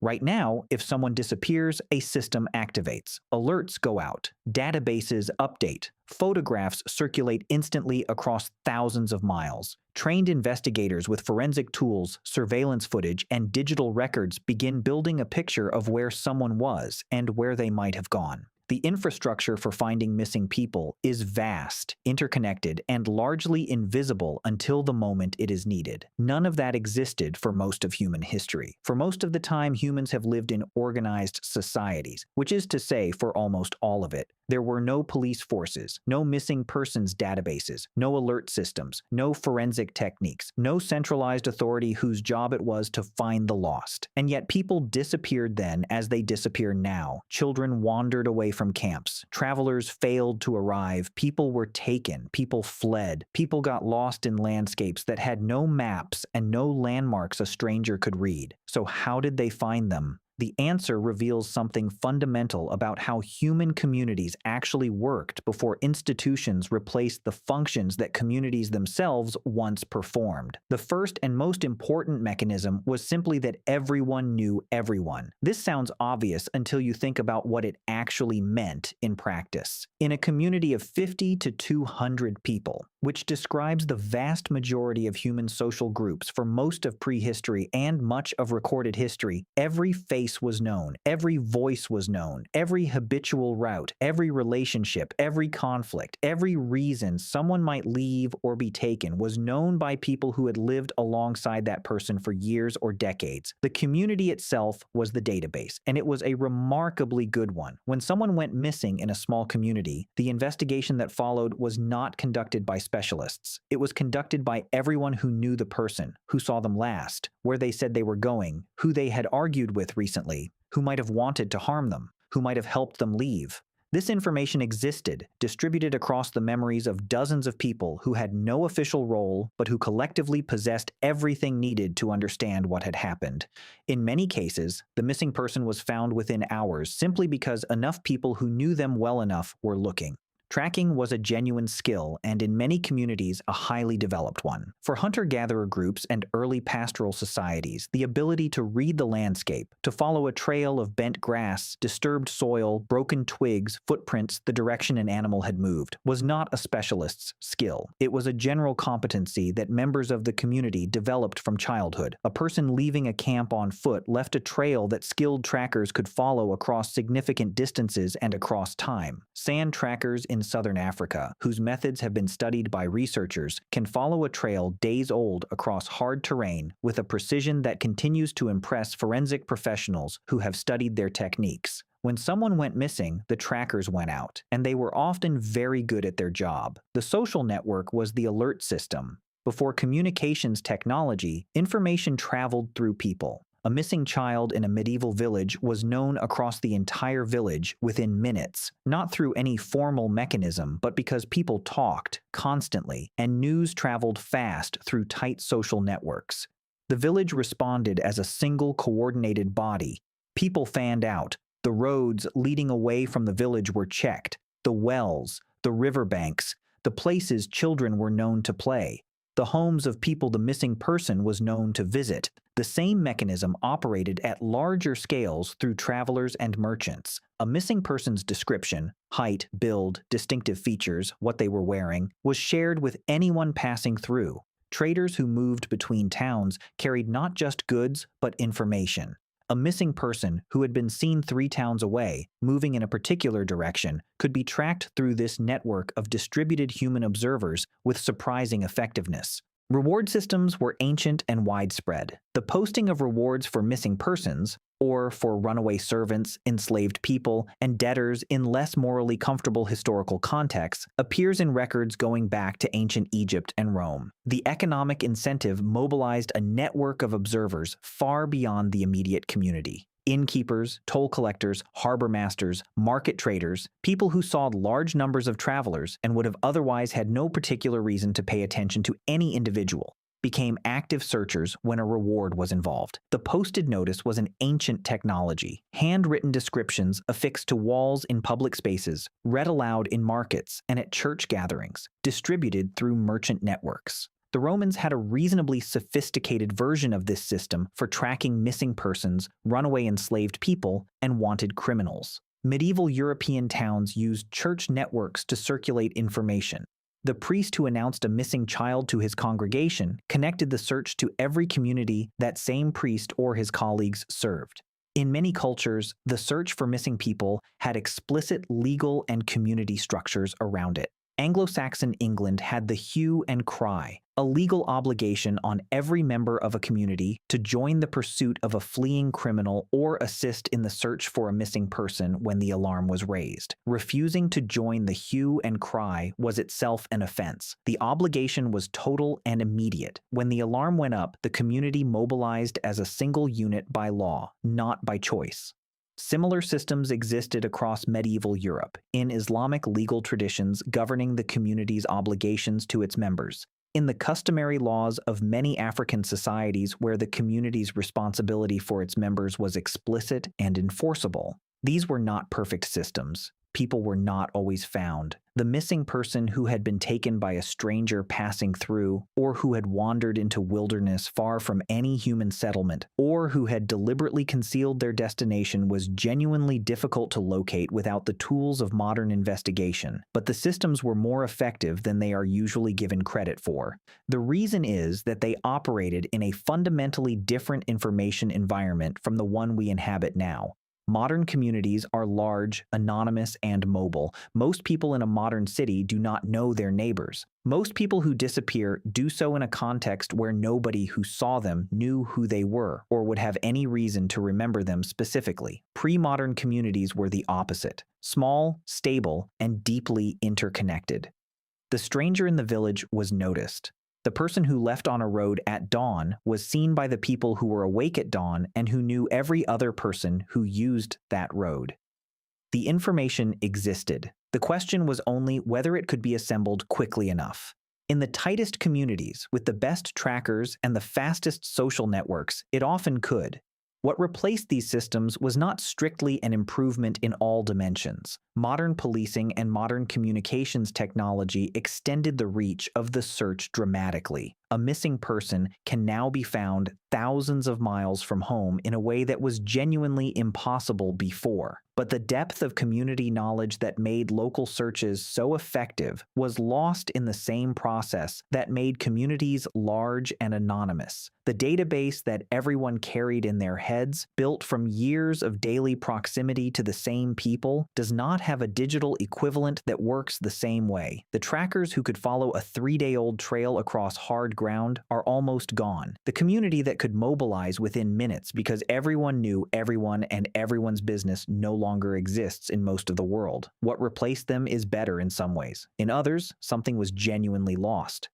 Right now, if someone disappears, a system activates. Alerts go out. Databases update. Photographs circulate instantly across thousands of miles. Trained investigators with forensic tools, surveillance footage, and digital records begin building a picture of where someone was and where they might have gone. The infrastructure for finding missing people is vast, interconnected, and largely invisible until the moment it is needed. None of that existed for most of human history. For most of the time, humans have lived in organized societies, which is to say, for almost all of it. There were no police forces, no missing persons databases, no alert systems, no forensic techniques, no centralized authority whose job it was to find the lost. And yet people disappeared then as they disappear now. Children wandered away from camps. Travelers failed to arrive. People were taken. People fled. People got lost in landscapes that had no maps and no landmarks a stranger could read. So how did they find them? The answer reveals something fundamental about how human communities actually worked before institutions replaced the functions that communities themselves once performed. The first and most important mechanism was simply that everyone knew everyone. This sounds obvious until you think about what it actually meant in practice. In a community of 50 to 200 people, which describes the vast majority of human social groups for most of prehistory and much of recorded history, every face was known, every voice was known, every habitual route, every relationship, every conflict, every reason someone might leave or be taken was known by people who had lived alongside that person for years or decades. The community itself was the database, and it was a remarkably good one. When someone went missing in a small community, the investigation that followed was not conducted by specialists. It was conducted by everyone who knew the person, who saw them last, where they said they were going, who they had argued with recently, who might have wanted to harm them, who might have helped them leave. This information existed, distributed across the memories of dozens of people who had no official role, but who collectively possessed everything needed to understand what had happened. In many cases, the missing person was found within hours simply because enough people who knew them well enough were looking. Tracking was a genuine skill, and in many communities, a highly developed one. For hunter-gatherer groups and early pastoral societies, the ability to read the landscape, to follow a trail of bent grass, disturbed soil, broken twigs, footprints, the direction an animal had moved, was not a specialist's skill. It was a general competency that members of the community developed from childhood. A person leaving a camp on foot left a trail that skilled trackers could follow across significant distances and across time. Sand trackers in southern Africa, whose methods have been studied by researchers, can follow a trail days old across hard terrain with a precision that continues to impress forensic professionals who have studied their techniques. When someone went missing, the trackers went out, and they were often very good at their job. The social network was the alert system. Before communications technology, information traveled through people. A missing child in a medieval village was known across the entire village within minutes, not through any formal mechanism, but because people talked constantly, and news traveled fast through tight social networks. The village responded as a single coordinated body. People fanned out. The roads leading away from the village were checked. The wells, the riverbanks, the places children were known to play. The homes of people the missing person was known to visit. The same mechanism operated at larger scales through travelers and merchants. A missing person's description, height, build, distinctive features, what they were wearing, was shared with anyone passing through. Traders who moved between towns carried not just goods, but information. A missing person who had been seen 3 towns away, moving in a particular direction, could be tracked through this network of distributed human observers with surprising effectiveness. Reward systems were ancient and widespread. The posting of rewards for missing persons, or for runaway servants, enslaved people, and debtors in less morally comfortable historical contexts, appears in records going back to ancient Egypt and Rome. The economic incentive mobilized a network of observers far beyond the immediate community. Innkeepers, toll collectors, harbor masters, market traders, people who saw large numbers of travelers and would have otherwise had no particular reason to pay attention to any individual, became active searchers when a reward was involved. The posted notice was an ancient technology. Handwritten descriptions affixed to walls in public spaces, read aloud in markets and at church gatherings, distributed through merchant networks. The Romans had a reasonably sophisticated version of this system for tracking missing persons, runaway enslaved people, and wanted criminals. Medieval European towns used church networks to circulate information. The priest who announced a missing child to his congregation connected the search to every community that same priest or his colleagues served. In many cultures, the search for missing people had explicit legal and community structures around it. Anglo-Saxon England had the hue and cry, a legal obligation on every member of a community to join the pursuit of a fleeing criminal or assist in the search for a missing person when the alarm was raised. Refusing to join the hue and cry was itself an offense. The obligation was total and immediate. When the alarm went up, the community mobilized as a single unit by law, not by choice. Similar systems existed across medieval Europe, in Islamic legal traditions governing the community's obligations to its members, in the customary laws of many African societies where the community's responsibility for its members was explicit and enforceable. These were not perfect systems. People were not always found. The missing person who had been taken by a stranger passing through, or who had wandered into wilderness far from any human settlement, or who had deliberately concealed their destination was genuinely difficult to locate without the tools of modern investigation, but the systems were more effective than they are usually given credit for. The reason is that they operated in a fundamentally different information environment from the one we inhabit now. Modern communities are large, anonymous, and mobile. Most people in a modern city do not know their neighbors. Most people who disappear do so in a context where nobody who saw them knew who they were or would have any reason to remember them specifically. Pre-modern communities were the opposite: small, stable, and deeply interconnected. The stranger in the village was noticed. The person who left on a road at dawn was seen by the people who were awake at dawn and who knew every other person who used that road. The information existed. The question was only whether it could be assembled quickly enough. In the tightest communities, with the best trackers and the fastest social networks, it often could. What replaced these systems was not strictly an improvement in all dimensions. Modern policing and modern communications technology extended the reach of the search dramatically. A missing person can now be found thousands of miles from home in a way that was genuinely impossible before. But the depth of community knowledge that made local searches so effective was lost in the same process that made communities large and anonymous. The database that everyone carried in their heads, built from years of daily proximity to the same people, does not have a digital equivalent that works the same way. The trackers who could follow a 3-day-old trail across hard ground are almost gone. The community that could mobilize within minutes because everyone knew everyone and everyone's business no longer exists in most of the world. What replaced them is better in some ways. In others, something was genuinely lost.